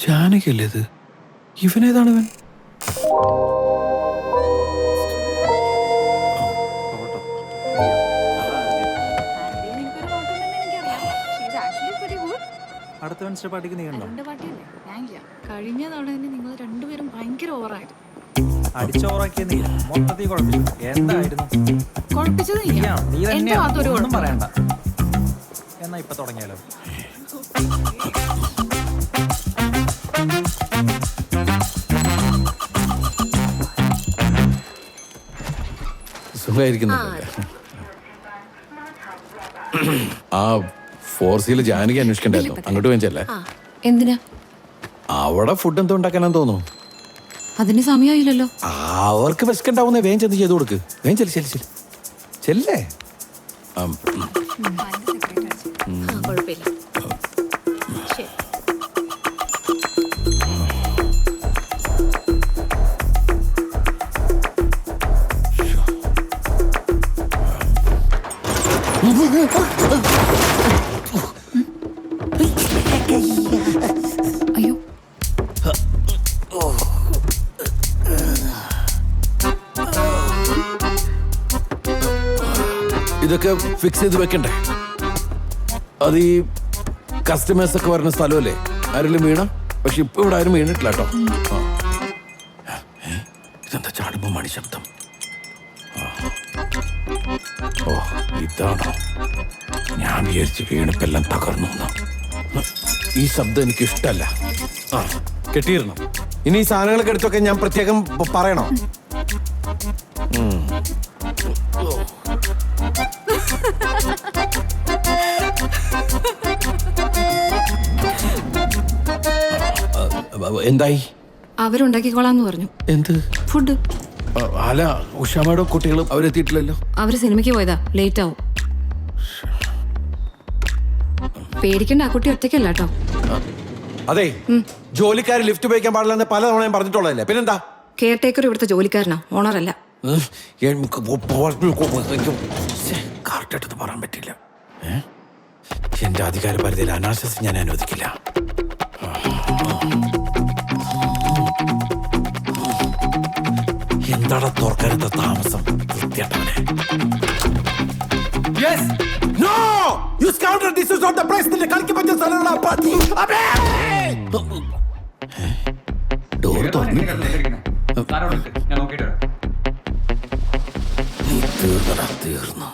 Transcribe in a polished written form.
ജാനകല്ലേ ഇത്? ഇവനേതാണ് ഇവൻ? അടുത്ത വെൻസ്ഡേ പാർട്ടിക്ക് നീ ഉണ്ടോ? കഴിഞ്ഞ തവണ തന്നെ നിങ്ങൾ രണ്ടുപേരും ഭയങ്കര ഓവറായിരുന്നു. അടിച്ചോറാക്കിയ നീ മൊത്തത്തിൽ കുഴപ്പമില്ല. എന്തായിരുന്നു കുഴപ്പിച്ചത് നീ എന്റെ തന്നെയാ, ഭാഗത്തൊരു ഒന്നും കുഴപ്പം. പറയണ്ട. എന്നാ ഇപ്പൊ തുടങ്ങിയാലോ? ആ 4Cയില് ജാനകി അന്വേഷിക്കണ്ടായിരുന്നു. അങ്ങോട്ട് വേഞ്ചല്ലേ? എന്തിനാ? അവിടെ ഫുഡ് എന്തോ ഉണ്ടാക്കാനെന്ന് തോന്നുന്നു. അതിന് സമയമായില്ലല്ലോ. അവർക്ക് വിശക്കുണ്ടാവുന്ന വേഗം ചെന്ന് ചെയ്തു കൊടുക്ക്. വേഗം ചെല്ല് ചെല്ല് ചെല്ല് ചെല്ലേ. കുഴപ്പമില്ല. ശരി. അയ്യോ, ഇതൊക്കെ ഫിക്സ് ചെയ്ത് വെക്കണ്ടേ? അത് ഈ കസ്റ്റമേഴ്സ് ഒക്കെ വരുന്ന സ്ഥലമല്ലേ? ആരെങ്കിലും വീണ? പക്ഷെ ഇപ്പൊ ഇവിടെ ആരും വീണിട്ടില്ല കേട്ടോ. ഇതെന്താ ചാടുമ്പോ മണി ശബ്ദം? ഓ, ഇതാണോ? ഞാൻ വിചാരിച്ച് വീണിപ്പെല്ലാം തകർന്നു. ഈ ശബ്ദം എനിക്ക് ഇഷ്ടല്ല. കെട്ടിയിരണം. ഇനി ഈ സാധനങ്ങളൊക്കെ എടുത്തൊക്കെ ഞാൻ പ്രത്യേകം പറയണോ? എന്തായി? അവരുണ്ടാക്കിക്കോളാന്ന് പറഞ്ഞു. എന്ത് ഫുഡ്? അല്ല, ഉഷാമയുടെ കുട്ടികളും അവരെത്തിയിട്ടില്ലല്ലോ. അവര് സിനിമയ്ക്ക് പോയതാ, ലേറ്റ് ആവും. പേടിക്കണ്ട, ആ കുട്ടി ഒറ്റയ്ക്കല്ല കേട്ടോ. അതെ, ജോലിക്കാർ ലിഫ്റ്റ് ഉപയോഗിക്കാൻ പാടില്ലെന്ന് പല തവണ ഞാൻ പറഞ്ഞിട്ടുള്ളതല്ലേ. പിന്നെന്താ? കെയർ ടേക്കർ ഇവിടുത്തെ ജോലിക്കാരനാ, ഓണറല്ല. കറക്റ്റായിട്ടൊന്നും പറയാൻ പറ്റില്ല. എന്റെ അധികാര പരിധിയിൽ അനാശാസ്യം ഞാൻ അനുവദിക്കില്ല. എന്താണ് തുറക്കാനത്തെ താമസം? വൃത്തിയാട്ടവനെ. No! You scoundrel! This is not the place to കളിക്കാൻ പറ്റിയ സ്ഥലമുള്ള പാർട്ടി. ഡോർ തുറന്നു. നീ തീർന്നു.